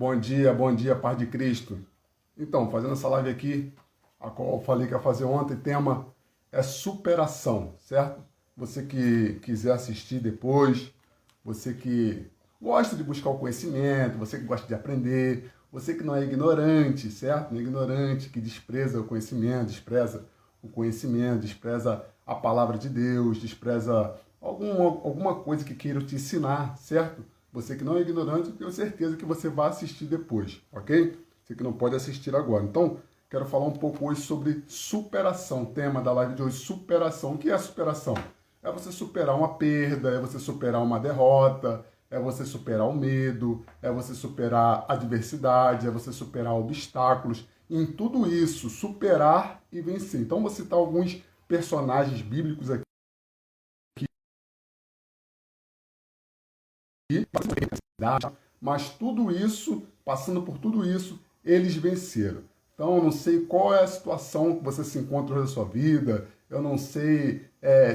Bom dia, paz de Cristo. Então, fazendo essa live aqui, a qual eu falei que ia fazer ontem, tema é superação, certo? Você que quiser assistir depois, você que gosta de buscar o conhecimento, você que gosta de aprender, você que não é ignorante, certo? Não é ignorante, que despreza o conhecimento, despreza a palavra de Deus, despreza alguma coisa que queira te ensinar, certo? Você que não é ignorante, eu tenho certeza que você vai assistir depois, ok? Você que não pode assistir agora. Então, quero falar um pouco hoje sobre superação. Tema da live de hoje, superação. O que é superação? É você superar uma perda, é você superar uma derrota, é você superar o medo, é você superar a adversidade, é você superar obstáculos. Em tudo isso, superar e vencer. Então, vou citar alguns personagens bíblicos aqui, mas tudo isso, passando por tudo isso, eles venceram. Então, eu não sei qual é a situação que você se encontra hoje na sua vida, eu não sei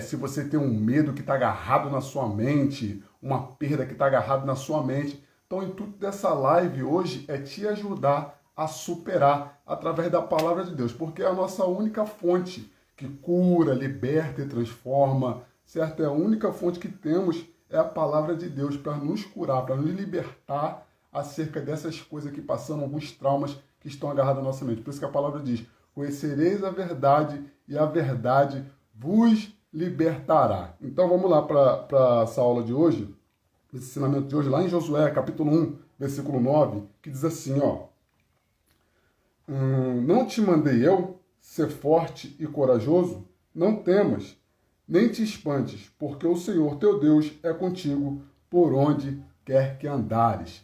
se você tem um medo que está agarrado na sua mente, uma perda que está agarrado na sua mente. Então, o intuito dessa live hoje é te ajudar a superar através da palavra de Deus, porque é a nossa única fonte que cura, liberta e transforma, certo? É a única fonte que temos é a palavra de Deus para nos curar, para nos libertar acerca dessas coisas que passamos, alguns traumas que estão agarrados na nossa mente. Por isso que a palavra diz: conhecereis a verdade e a verdade vos libertará. Então vamos lá para essa aula de hoje, esse ensinamento de hoje, lá em Josué, capítulo 1, versículo 9, que diz assim, ó: não te mandei eu ser forte e corajoso? Não temas, nem te espantes, porque o Senhor teu Deus é contigo por onde quer que andares.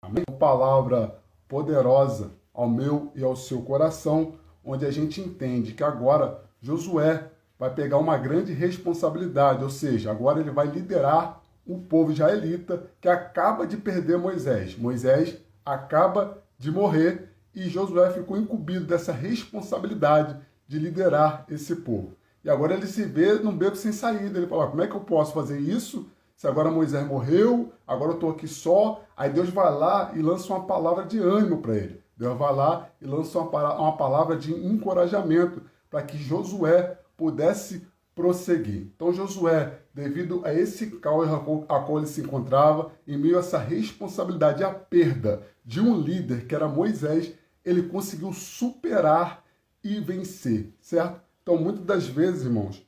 Amém? Uma palavra poderosa ao meu e ao seu coração, onde a gente entende que agora Josué vai pegar uma grande responsabilidade, ou seja, agora ele vai liderar o povo israelita que acaba de perder Moisés. Moisés acaba de morrer e Josué ficou incumbido dessa responsabilidade de liderar esse povo. E agora ele se vê num beco sem saída. Ele fala: como é que eu posso fazer isso se agora Moisés morreu, agora eu estou aqui só? Aí Deus vai lá e lança uma palavra de ânimo para ele. Deus vai lá e lança uma palavra de encorajamento para que Josué pudesse prosseguir. Então Josué, devido a esse caos a qual ele se encontrava, em meio a essa responsabilidade, a perda de um líder que era Moisés, ele conseguiu superar e vencer, certo? Então, muitas das vezes, irmãos,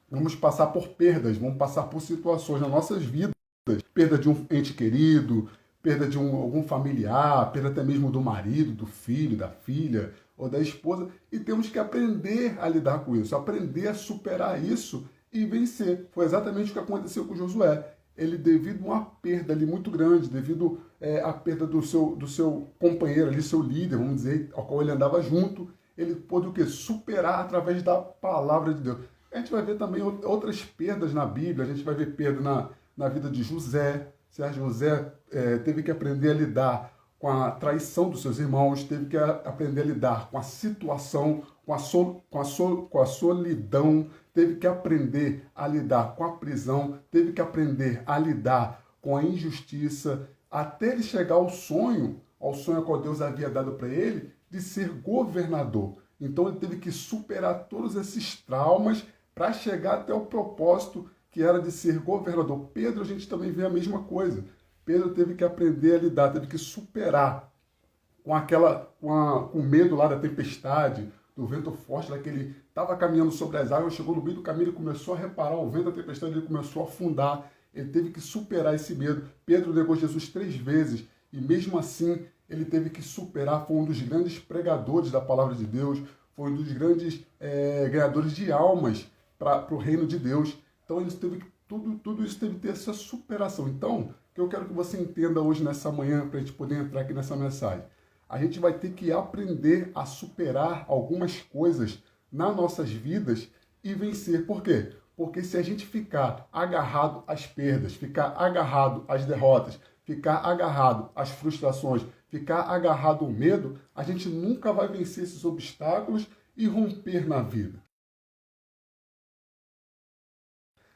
vamos passar por perdas, vamos passar por situações nas nossas vidas, perda de um ente querido, perda de algum familiar, perda até mesmo do marido, do filho, da filha ou da esposa, e temos que aprender a lidar com isso, aprender a superar isso e vencer. Foi exatamente o que aconteceu com Josué. Ele, devido a uma perda ali muito grande, devido à perda do seu companheiro ali, seu líder, vamos dizer, ao qual ele andava junto, ele pôde o quê? Superar através da palavra de Deus. A gente vai ver também outras perdas na Bíblia, a gente vai ver perda na vida de José. José teve que aprender a lidar com a traição dos seus irmãos, teve que aprender a lidar com a situação, com a solidão, teve que aprender a lidar com a prisão, teve que aprender a lidar com a injustiça, até ele chegar ao sonho a qual Deus havia dado para ele, de ser governador. Então ele teve que superar todos esses traumas para chegar até o propósito que era de ser governador. Pedro, a gente também vê a mesma coisa. Pedro teve que aprender a lidar, teve que superar com o medo lá da tempestade, do vento forte, lá que ele estava caminhando sobre as águas, chegou no meio do caminho, ele começou a reparar o vento da tempestade, ele começou a afundar. Ele teve que superar esse medo. Pedro negou Jesus 3 vezes e mesmo assim ele teve que superar. Foi um dos grandes pregadores da palavra de Deus, foi um dos grandes ganhadores de almas para o reino de Deus. Então ele teve que, tudo isso teve que ter essa superação. Então, o que eu quero que você entenda hoje nessa manhã, para a gente poder entrar aqui nessa mensagem, a gente vai ter que aprender a superar algumas coisas nas nossas vidas e vencer. Por quê? Porque se a gente ficar agarrado às perdas, ficar agarrado às derrotas, ficar agarrado às frustrações, ficar agarrado ao medo, a gente nunca vai vencer esses obstáculos e romper na vida.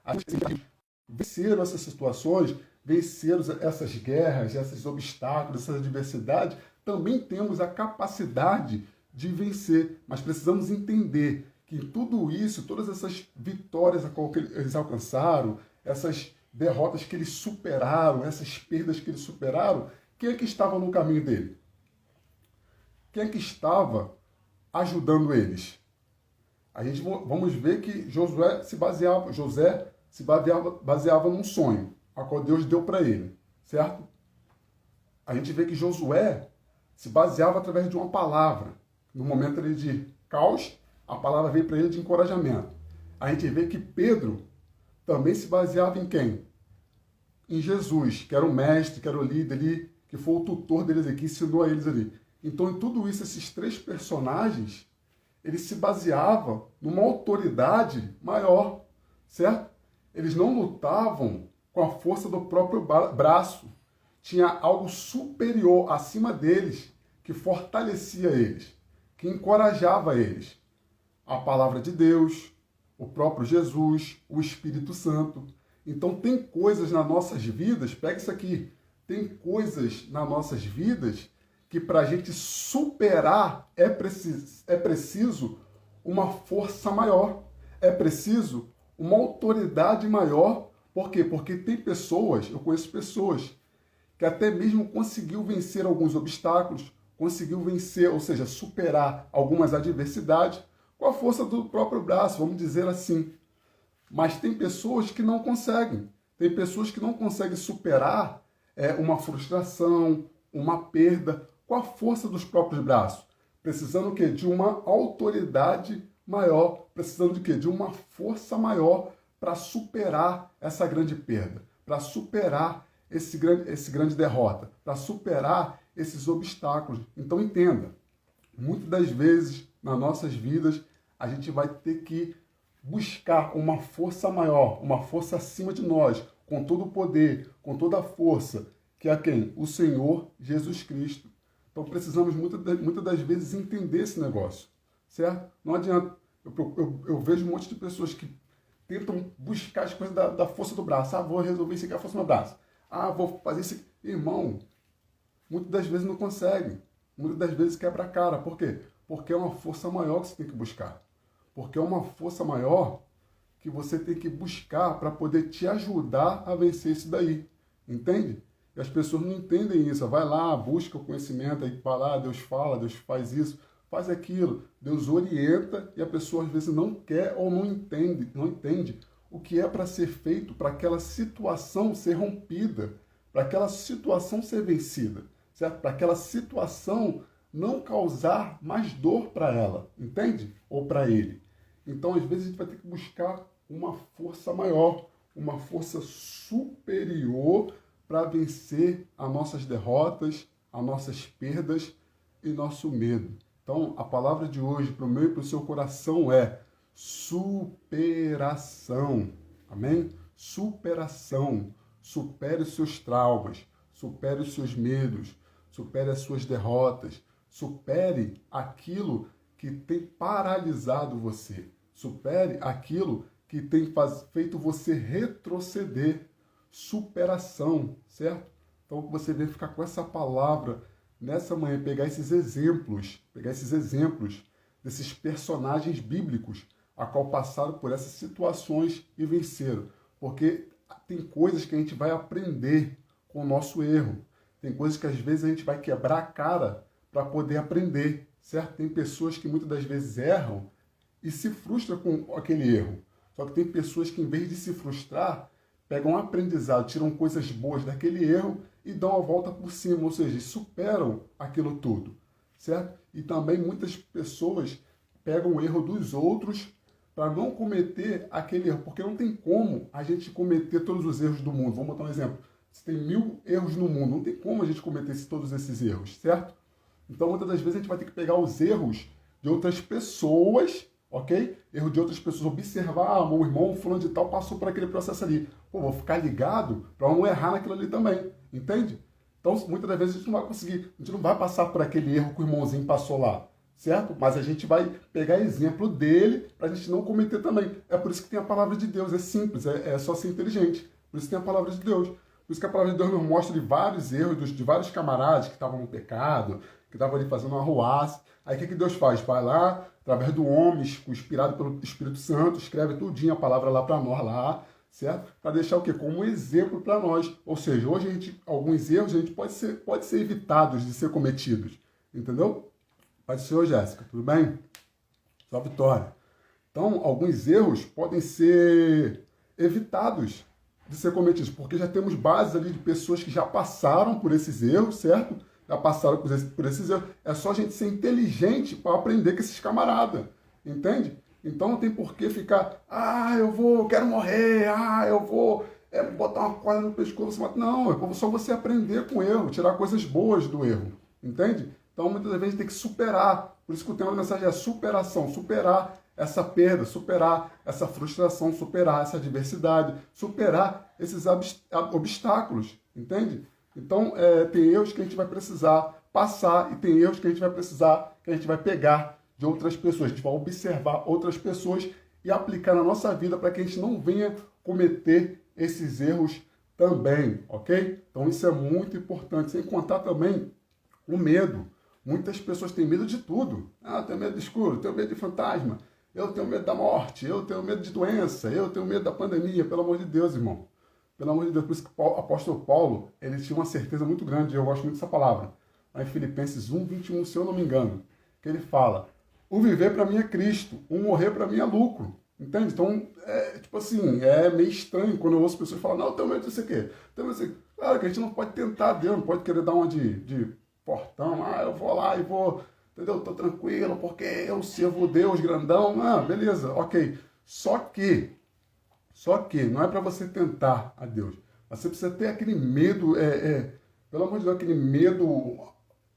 A gente vencer essas situações vencer essas guerras, esses obstáculos, essas adversidades, também temos a capacidade de vencer. Mas precisamos entender que em tudo isso, todas essas vitórias a qual eles alcançaram, essas derrotas que eles superaram, essas perdas que eles superaram, quem é que estava no caminho dele? Quem é que estava ajudando eles? Vamos ver que José se baseava num sonho, a qual Deus deu para ele, certo? A gente vê que Josué se baseava através de uma palavra. No momento ali de caos, a palavra veio para ele de encorajamento. A gente vê que Pedro também se baseava em quem? Em Jesus, que era o mestre, que era o líder ali, que foi o tutor deles aqui, que ensinou a eles ali. Então, em tudo isso, esses três personagens, eles se baseavam numa autoridade maior, certo? Eles não lutavam com a força do próprio braço. Tinha algo superior acima deles, que fortalecia eles, que encorajava eles. A palavra de Deus, o próprio Jesus, o Espírito Santo. Então, tem coisas nas nossas vidas, pega isso aqui, tem coisas nas nossas vidas que para a gente superar é preciso uma força maior, é preciso uma autoridade maior. Por quê? Porque tem pessoas, eu conheço pessoas, que até mesmo conseguiu vencer alguns obstáculos, conseguiu vencer, ou seja, superar algumas adversidades com a força do próprio braço, vamos dizer assim. Mas tem pessoas que não conseguem. Tem pessoas que não conseguem superar uma frustração, uma perda, com a força dos próprios braços. Precisando o quê? De uma autoridade maior. Precisando de quê? De uma força maior para superar essa grande perda, para superar esse grande derrota, para superar esses obstáculos. Então entenda, muitas das vezes nas nossas vidas a gente vai ter que buscar uma força maior, uma força acima de nós, com todo o poder, com toda a força, que é quem? O Senhor Jesus Cristo. Então precisamos muitas das vezes entender esse negócio, certo? Não adianta. Eu vejo um monte de pessoas que tentam buscar as coisas da força do braço. Ah, vou resolver isso aqui com a força do braço. Ah, vou fazer isso aqui. Irmão, muitas das vezes não consegue. Muitas das vezes quebra a cara. Por quê? Porque é uma força maior que você tem que buscar. Porque é uma força maior que você tem que buscar para poder te ajudar a vencer isso daí. Entende? E as pessoas não entendem isso. Vai lá, busca o conhecimento, aí vai lá, Deus fala, Deus faz isso, faz aquilo. Deus orienta e a pessoa às vezes não quer ou não entende o que é para ser feito para aquela situação ser rompida, para aquela situação ser vencida, certo? Para aquela situação não causar mais dor para ela, entende? Ou para ele. Então, às vezes, a gente vai ter que buscar uma força maior, uma força superior para vencer as nossas derrotas, as nossas perdas e nosso medo. Então, a palavra de hoje para o meu e para o seu coração é superação. Amém? Superação. Supere os seus traumas, supere os seus medos, supere as suas derrotas, supere aquilo que tem paralisado você. Supere aquilo que tem feito você retroceder. Superação, certo? Então você vem ficar com essa palavra nessa manhã, pegar esses exemplos desses personagens bíblicos a qual passaram por essas situações e venceram. Porque tem coisas que a gente vai aprender com o nosso erro. Tem coisas que às vezes a gente vai quebrar a cara para poder aprender, certo? Tem pessoas que muitas das vezes erram e se frustram com aquele erro. Só que tem pessoas que, em vez de se frustrar, pegam um aprendizado, tiram coisas boas daquele erro e dão a volta por cima, ou seja, superam aquilo tudo, certo? E também muitas pessoas pegam o erro dos outros para não cometer aquele erro, porque não tem como a gente cometer todos os erros do mundo. Vamos botar um exemplo. Se tem 1000 erros no mundo, não tem como a gente cometer todos esses erros, certo? Então, muitas das vezes a gente vai ter que pegar os erros de outras pessoas, ok? Erro de outras pessoas, observar, meu irmão fulano de tal passou por aquele processo ali. Pô, vou ficar ligado para não errar naquilo ali também, entende? Então, muitas das vezes a gente não vai conseguir, a gente não vai passar por aquele erro que o irmãozinho passou lá, certo? Mas a gente vai pegar exemplo dele para a gente não cometer também. É por isso que tem a palavra de Deus, é simples, é só ser inteligente. Por isso que tem a palavra de Deus. Por isso que a palavra de Deus nos mostra de vários erros de vários camaradas que estavam no pecado, que estavam ali fazendo uma arruaça. Aí o que Deus faz? Vai lá, através do homem, inspirado pelo Espírito Santo, escreve tudinho a palavra lá para nós lá, certo? Para deixar o quê? Como um exemplo para nós. Ou seja, hoje alguns erros a gente pode ser evitados de ser cometidos. Entendeu? Pode ser, Jéssica, tudo bem? Só vitória. Então, alguns erros podem ser evitados de ser cometidos, porque já temos bases ali de pessoas que já passaram por esses erros, certo? Já passaram por esses erros. É só a gente ser inteligente para aprender com esses camaradas, entende? Então não tem por que ficar, eu quero morrer, eu vou botar uma corda no pescoço. Não, é só você aprender com o erro, tirar coisas boas do erro, entende? Então muitas vezes tem que superar. Por isso que o tema da mensagem é superação, superar essa perda, superar essa frustração, superar essa adversidade, superar esses obstáculos, entende? Então, tem erros que a gente vai precisar passar e tem erros que a gente vai precisar, que a gente vai pegar de outras pessoas. A gente vai observar outras pessoas e aplicar na nossa vida para que a gente não venha cometer esses erros também, ok? Então, isso é muito importante. Sem contar também o medo. Muitas pessoas têm medo de tudo. Eu tenho medo do escuro, eu tenho medo de fantasma, eu tenho medo da morte, eu tenho medo de doença, eu tenho medo da pandemia. Pelo amor de Deus, irmão. Pelo amor de Deus. Por isso que o apóstolo Paulo, ele tinha uma certeza muito grande, eu gosto muito dessa palavra. Lá em Filipenses 1:21, se eu não me engano, que ele fala, o viver para mim é Cristo, o morrer para mim é lucro. Entende? Então, é meio estranho quando eu ouço pessoas falarem, não, eu tenho medo disso aqui. Claro que a gente não pode tentar Deus, não pode querer dar uma de portão, eu vou lá e vou, entendeu? Tô tranquilo, porque eu sirvo Deus grandão. Beleza, ok. Só que não é para você tentar a Deus. Você precisa ter aquele medo, pelo amor de Deus, aquele medo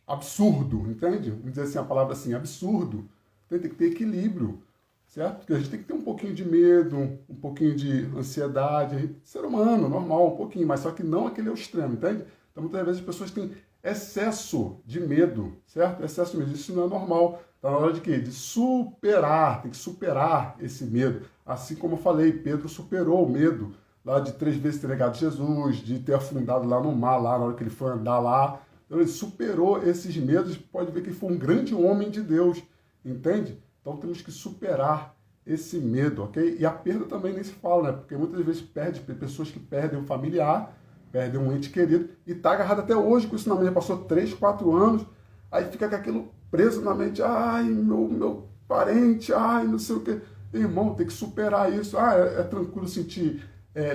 absurdo, entende? Vamos dizer assim, a palavra assim, absurdo. Tem que ter equilíbrio, certo? Porque a gente tem que ter um pouquinho de medo, um pouquinho de ansiedade. Ser humano, normal, um pouquinho, mas só que não aquele ao extremo, entende? Então, muitas vezes as pessoas têm excesso de medo, certo? Excesso de medo. Isso não é normal. Está na hora de quê? De superar, tem que superar esse medo. Assim como eu falei, Pedro superou o medo lá de 3 vezes ter negado Jesus, de ter afundado lá no mar, lá na hora que ele foi andar lá. Então ele superou esses medos, pode ver que ele foi um grande homem de Deus, entende? Então temos que superar esse medo, ok? E a perda também nem se fala, né? Porque muitas vezes pessoas que perdem um familiar, perdem um ente querido, e está agarrado até hoje com isso na mente. Já passou 3, 4 anos, aí fica com aquilo preso na mente. Meu parente, não sei o quê. Irmão, tem que superar isso. É tranquilo sentir,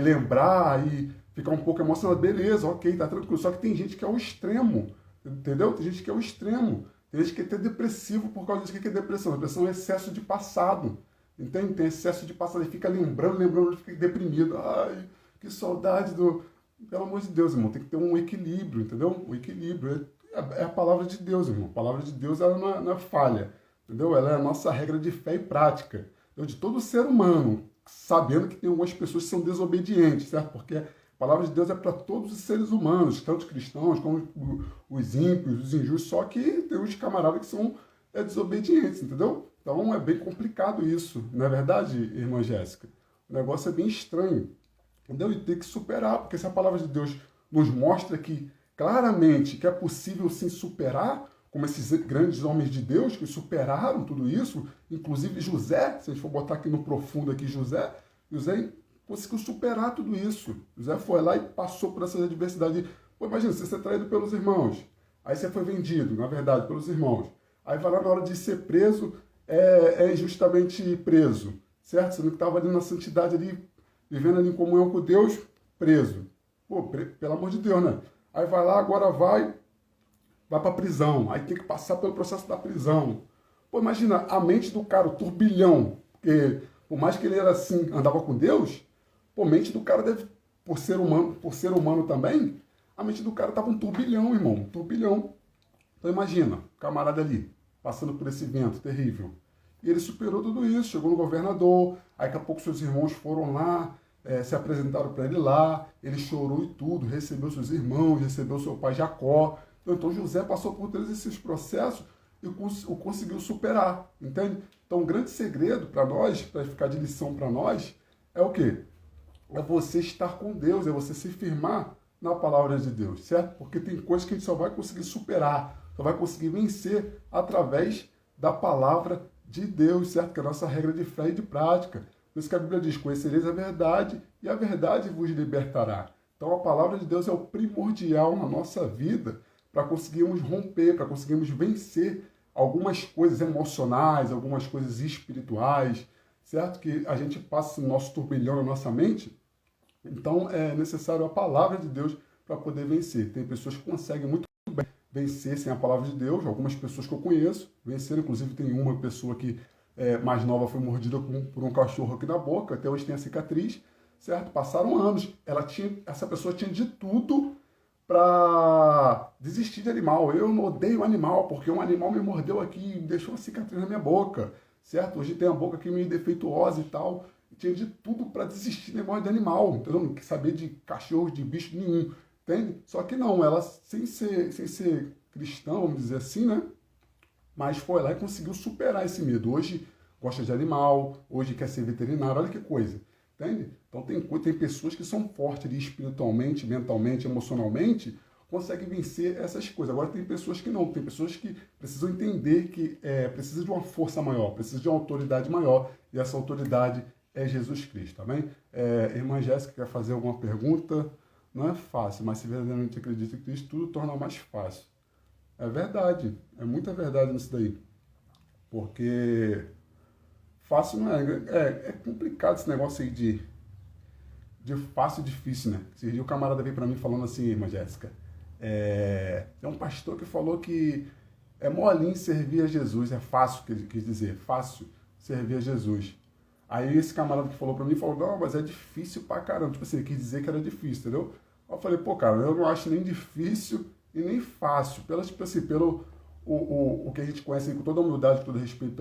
lembrar e ficar um pouco emocionado. Beleza, ok, tá tranquilo. Só que tem gente que é o extremo, entendeu? Tem gente que é o extremo. Tem gente que é até depressivo por causa disso. O que é depressão? Depressão é excesso de passado. Entende? Tem excesso de passado. Ele fica lembrando, fica deprimido. Que saudade do... Pelo amor de Deus, irmão, tem que ter um equilíbrio, entendeu? Um equilíbrio. É a palavra de Deus, irmão. A palavra de Deus, ela não é falha, entendeu? Ela é a nossa regra de fé e prática. De todo ser humano, sabendo que tem algumas pessoas que são desobedientes, certo? Porque a palavra de Deus é para todos os seres humanos, tanto os cristãos como os ímpios, os injustos, só que tem uns camaradas que são desobedientes, entendeu? Então é bem complicado isso, não é verdade, irmã Jéssica? O negócio é bem estranho, entendeu? E tem que superar, porque se a palavra de Deus nos mostra que claramente que é possível sim superar, como esses grandes homens de Deus que superaram tudo isso, inclusive José, se a gente for botar aqui no profundo aqui José conseguiu superar tudo isso. José foi lá e passou por essas adversidades. Imagina, você ser traído pelos irmãos, aí você foi vendido, na verdade, pelos irmãos. Aí vai lá na hora de ser preso, é injustamente preso, certo? Você não estava ali na santidade, ali, vivendo ali em comunhão com Deus, preso. Pelo amor de Deus, né? Aí vai lá, agora vai para a prisão, aí tem que passar pelo processo da prisão. Imagina, a mente do cara, o turbilhão, porque por mais que ele era assim, andava com Deus, a mente do cara deve, por ser humano também, a mente do cara estava um turbilhão, irmão, um turbilhão. Então imagina, o camarada ali, passando por esse vento terrível. E ele superou tudo isso, chegou no governador, aí daqui a pouco seus irmãos foram lá, se apresentaram para ele lá, ele chorou e tudo, recebeu seus irmãos, recebeu seu pai Jacó. Então José passou por todos esses processos e o conseguiu superar, entende? Então o grande segredo para nós, para ficar de lição para nós, é o quê? É você estar com Deus, é você se firmar na palavra de Deus, certo? Porque tem coisas que a gente só vai conseguir superar, só vai conseguir vencer através da palavra de Deus, certo? Que é a nossa regra de fé e de prática. Por isso que a Bíblia diz, conhecereis a verdade e a verdade vos libertará. Então a palavra de Deus é o primordial na nossa vida para conseguirmos romper, para conseguirmos vencer algumas coisas emocionais, algumas coisas espirituais, certo? Que a gente passa no nosso turbilhão na nossa mente. Então é necessário a palavra de Deus para poder vencer. Tem pessoas que conseguem muito bem vencer sem a palavra de Deus, algumas pessoas que eu conheço venceram, inclusive tem uma pessoa que mais nova foi mordida por um cachorro aqui na boca, até hoje tem a cicatriz, certo? Passaram anos, essa pessoa tinha de tudo para desistir de animal. Eu não odeio animal, porque um animal me mordeu aqui e deixou uma cicatriz na minha boca, certo? Hoje tem a boca aqui meio defeituosa e tal, tinha de tudo para desistir de negócio de animal, entendeu? Não quer saber de cachorro, de bicho nenhum, entende? Só que não, ela, sem ser cristã, vamos dizer assim, né? Mas foi lá e conseguiu superar esse medo. Hoje gosta de animal, hoje quer ser veterinário, olha que coisa, entende? Então tem pessoas que são fortes ali espiritualmente, mentalmente, emocionalmente, conseguem vencer essas coisas. Agora tem pessoas que não, tem pessoas que precisam entender que precisa de uma força maior, precisa de uma autoridade maior, e essa autoridade é Jesus Cristo, amém? Irmã Jéssica quer fazer alguma pergunta? Não é fácil, mas se verdadeiramente acredita em Cristo, tudo torna mais fácil. É verdade, é muita verdade nisso daí. Porque fácil não é. É complicado esse negócio aí de fácil e difícil, né? Esse dia o camarada veio pra mim falando assim, irmã Jéssica, tem um pastor que falou que é molinho servir a Jesus, é fácil, quis dizer, fácil servir a Jesus. Aí esse camarada que falou pra mim falou, não, mas é difícil pra caramba. Tipo assim, ele quis dizer que era difícil, entendeu? Eu falei, pô, cara, eu não acho nem difícil e nem fácil. Tipo assim, pelo o que a gente conhece com toda a humildade, com todo respeito,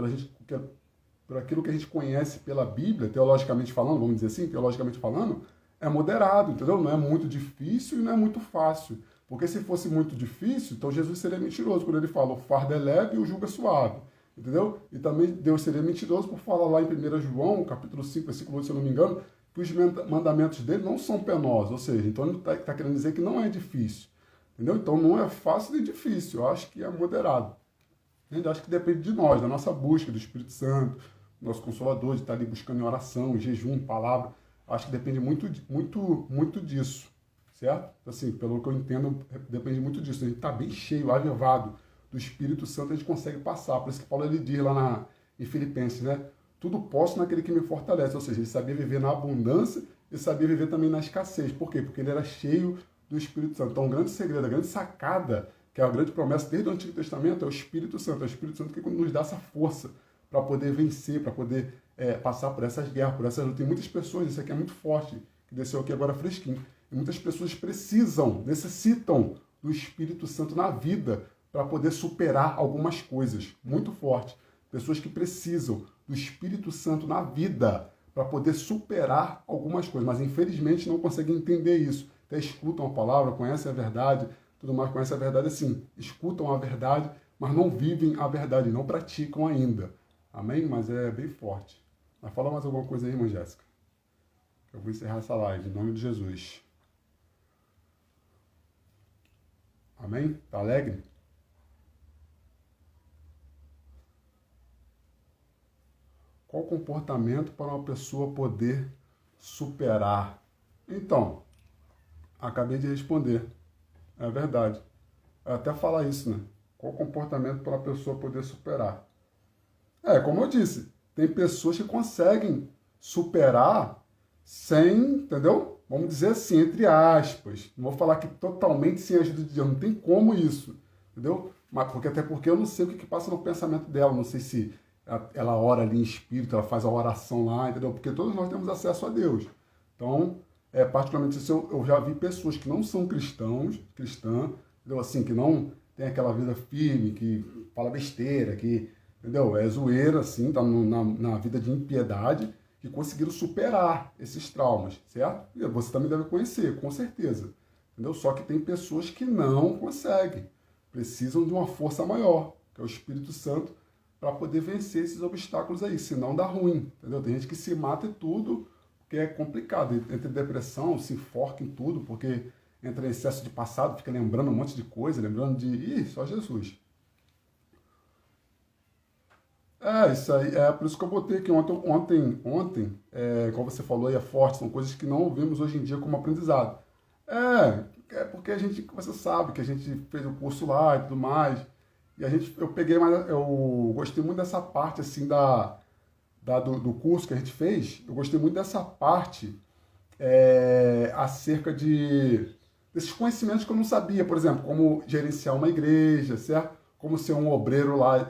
por aquilo que a gente conhece pela Bíblia, teologicamente falando, vamos dizer assim, teologicamente falando, é moderado, entendeu? Não é muito difícil e não é muito fácil. Porque se fosse muito difícil, então Jesus seria mentiroso quando ele fala, o fardo é leve e o jugo é suave. Entendeu? E também Deus seria mentiroso por falar lá em 1 João, capítulo 5, versículo 8, se eu não me engano, que os mandamentos dele não são penosos. Ou seja, então ele está querendo dizer que não é difícil. Entendeu? Então não é fácil nem difícil. Eu acho que é moderado. Eu acho que depende de nós, da nossa busca, do Espírito Santo, do nosso Consolador, de estar ali buscando em oração, em jejum, palavra. Acho que depende muito disso. Certo? Assim, pelo que eu entendo, depende muito disso. A gente está bem cheio, avivado do Espírito Santo, a gente consegue passar. Por isso que Paulo ele diz lá em Filipenses, né? Tudo posso naquele que me fortalece. Ou seja, ele sabia viver na abundância e sabia viver também na escassez. Por quê? Porque ele era cheio do Espírito Santo. Então, o grande segredo, a grande sacada, que é a grande promessa desde o Antigo Testamento, é o Espírito Santo. É o Espírito Santo que nos dá essa força para poder vencer, para poder passar por essas guerras, por essas lutas. Tem muitas pessoas, isso aqui é muito forte, que desceu aqui agora fresquinho. E muitas pessoas necessitam do Espírito Santo na vida para poder superar algumas coisas muito fortes. Pessoas que precisam do Espírito Santo na vida para poder superar algumas coisas, mas infelizmente não conseguem entender isso. Até escutam a palavra, conhecem a verdade, tudo mais, conhecem a verdade assim, escutam a verdade, mas não vivem a verdade, não praticam ainda. Amém? Mas é bem forte. Mas fala mais alguma coisa aí, irmã Jéssica. Eu vou encerrar essa live, em nome de Jesus. Amém? Tá alegre? Qual comportamento para uma pessoa poder superar? Então, acabei de responder. É verdade. Eu até falar isso, né? Qual comportamento para uma pessoa poder superar? Como eu disse, tem pessoas que conseguem superar sem, entendeu? Vamos dizer assim, entre aspas. Não vou falar que totalmente sem a ajuda de Deus. Não tem como isso, entendeu? Mas até porque eu não sei o que passa no pensamento dela. Não sei se ela ora ali em espírito, ela faz a oração lá, entendeu? Porque todos nós temos acesso a Deus. Então, particularmente isso, eu já vi pessoas que não são cristãs, entendeu? Assim, que não tem aquela vida firme, que fala besteira, que, entendeu? É zoeira, assim, tá na vida de impiedade, que conseguiram superar esses traumas, certo? E você também deve conhecer, com certeza. Entendeu? Só que tem pessoas que não conseguem. Precisam de uma força maior, que é o Espírito Santo, para poder vencer esses obstáculos aí, senão dá ruim, entendeu? Tem gente que se mata e tudo, porque é complicado, entra em depressão, se enforca em tudo, porque entra em excesso de passado, fica lembrando um monte de coisa, lembrando de... Ih, só Jesus. Isso aí, por isso que eu botei aqui ontem, como você falou aí, é forte, são coisas que não vemos hoje em dia como aprendizado. Porque a gente, você sabe, que a gente fez o curso lá e tudo mais, e eu peguei, mas eu gostei muito dessa parte, assim, do curso que a gente fez, eu gostei muito dessa parte acerca desses conhecimentos que eu não sabia, por exemplo, como gerenciar uma igreja, certo? Como ser um obreiro lá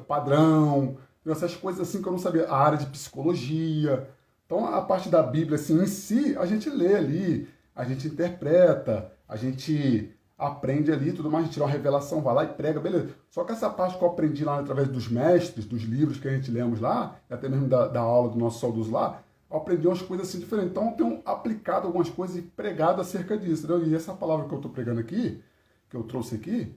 padrão, essas coisas assim que eu não sabia, a área de psicologia. Então, a parte da Bíblia, assim, em si, a gente lê ali, a gente interpreta, a gente aprende ali, tudo mais, a gente tira uma revelação, vai lá e prega, beleza. Só que essa parte que eu aprendi lá através dos mestres, dos livros que a gente lemos lá, e até mesmo da aula do nosso saudoso lá, eu aprendi umas coisas assim diferentes. Então, eu tenho aplicado algumas coisas e pregado acerca disso, entendeu? E essa palavra que eu estou pregando aqui, que eu trouxe aqui,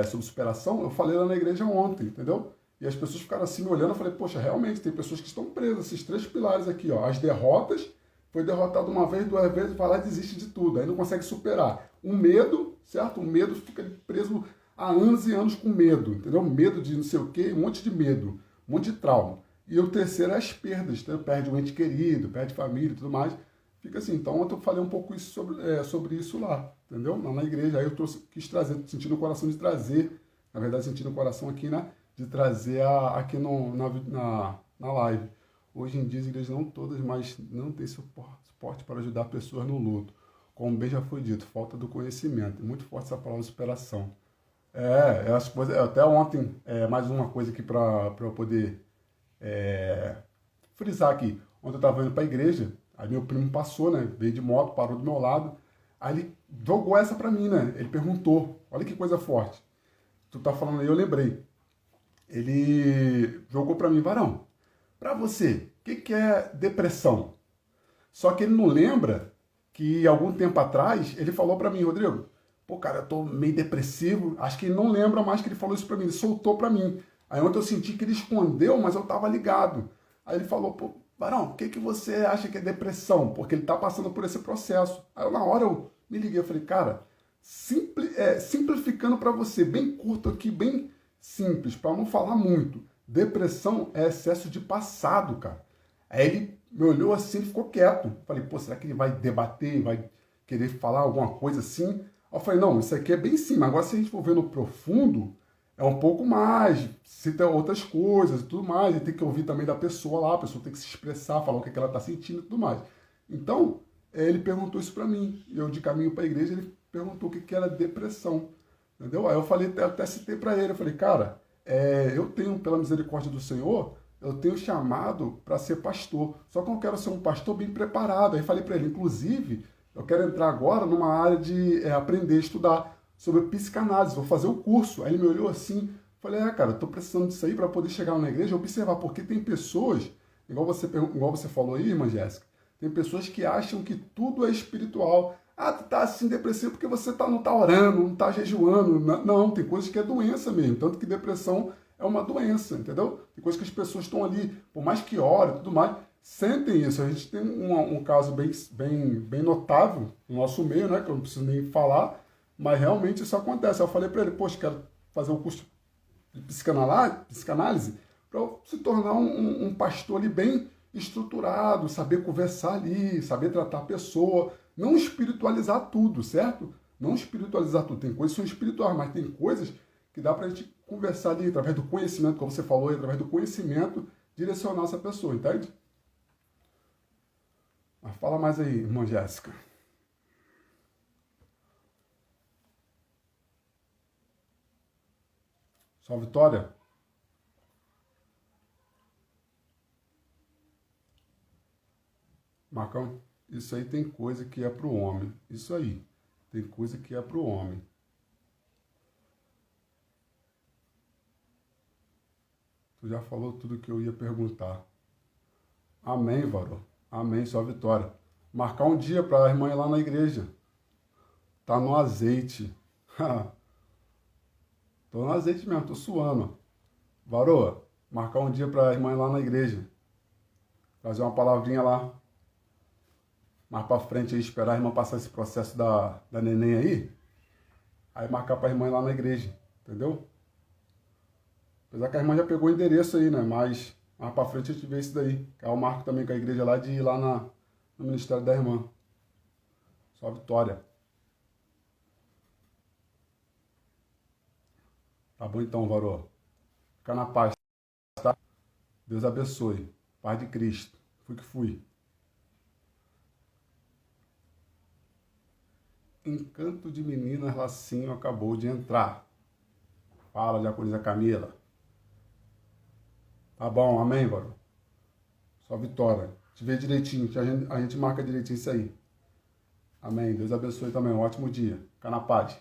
sobre superação, eu falei lá na igreja ontem, entendeu? E as pessoas ficaram assim me olhando, eu falei, poxa, realmente, tem pessoas que estão presas, esses 3 pilares aqui, ó, as derrotas, foi derrotado uma vez, 2 vezes, vai lá e desiste de tudo, aí não consegue superar. O medo, certo? O medo fica preso há anos e anos com medo, entendeu? Medo de não sei o quê, um monte de medo, um monte de trauma. E o terceiro é as perdas, entendeu? Perde um ente querido, perde família e tudo mais. Fica assim, então ontem eu falei um pouco sobre isso lá, entendeu? Lá na igreja, aí eu quis trazer, sentindo o coração de trazer, na verdade sentindo o coração aqui, né? De trazer aqui na live. Hoje em dia as igrejas não todas, mas não tem suporte para ajudar pessoas no luto. Como bem já foi dito, falta do conhecimento. É muito forte essa palavra superação. Até ontem, mais uma coisa aqui para eu poder frisar aqui. Ontem eu estava indo para a igreja, aí meu primo passou, né? Veio de moto, parou do meu lado. Aí ele jogou essa para mim, né? Ele perguntou, olha que coisa forte. Tu tá falando aí, eu lembrei. Ele jogou para mim, varão, para você, o que é depressão? Só que ele não lembra que algum tempo atrás ele falou para mim, Rodrigo, pô, cara, eu tô meio depressivo. Acho que ele não lembra mais que ele falou isso para mim, ele soltou para mim. Aí ontem eu senti que ele escondeu, mas eu tava ligado. Aí ele falou, pô, varão, o que você acha que é depressão? Porque ele tá passando por esse processo. Aí na hora eu me liguei, eu falei, cara, simplificando para você, bem curto aqui, bem simples, para não falar muito. Depressão é excesso de passado, cara. Aí ele me olhou assim e ficou quieto. Falei, pô, será que ele vai debater, vai querer falar alguma coisa assim? Aí eu falei, não, isso aqui é bem sim, agora se a gente for ver no profundo, é um pouco mais, cita outras coisas e tudo mais, e tem que ouvir também da pessoa lá, a pessoa tem que se expressar, falar o que ela está sentindo e tudo mais. Então, ele perguntou isso para mim, eu de caminho para a igreja, ele perguntou o que era depressão, entendeu? Aí eu falei, até citei para ele, eu falei, cara, eu tenho, pela misericórdia do Senhor, eu tenho chamado para ser pastor, só que eu quero ser um pastor bem preparado. Aí falei para ele, inclusive, eu quero entrar agora numa área de aprender, estudar sobre psicanálise, vou fazer o curso. Aí ele me olhou assim, falei, cara, eu tô precisando disso aí para poder chegar na igreja e observar, porque tem pessoas, igual você falou aí, irmã Jéssica, tem pessoas que acham que tudo é espiritual. Ah, tu tá assim depressivo porque você não tá orando, não tá jejuando. Não, tem coisas que é doença mesmo, tanto que depressão é uma doença, entendeu? Tem coisas que as pessoas estão ali, por mais que orem e tudo mais, sentem isso. A gente tem um caso bem notável no nosso meio, né? Que eu não preciso nem falar, mas realmente isso acontece. Eu falei para ele, poxa, quero fazer um curso de psicanálise para eu se tornar um pastor ali bem estruturado, saber conversar ali, saber tratar a pessoa, não espiritualizar tudo, certo? Não espiritualizar tudo. Tem coisas que são espirituais, mas tem coisas que dá para a gente conversar ali através do conhecimento, como você falou, através do conhecimento, direcionar essa pessoa, entende? Mas fala mais aí, irmã Jéssica. Só Vitória? Marcão, isso aí tem coisa que é pro homem. Isso aí, tem coisa que é pro homem. Tu já falou tudo que eu ia perguntar. Amém, varão. Amém, só vitória. Marcar um dia para a irmã ir lá na igreja. Tá no azeite. Tô no azeite mesmo, tô suando. Varô, marcar um dia para a irmã ir lá na igreja. Fazer uma palavrinha lá. mais pra frente aí, esperar a irmã passar esse processo da neném aí marcar pra irmã ir lá na igreja, entendeu? Apesar que a irmã já pegou o endereço aí, né? Mas mais pra frente a gente vê isso daí. Que é o marco também com a igreja lá de ir lá no ministério da irmã. Só vitória. Tá bom então, varô. Fica na paz, tá? Deus abençoe. Paz de Cristo. Fui que fui. Encanto de Meninas Lacinho acabou de entrar. Fala, Diaconisa Camila. Tá bom, amém, varô. Só vitória. Te vê direitinho, a gente marca direitinho isso aí. Amém. Deus abençoe também. Um ótimo dia. Fica na paz.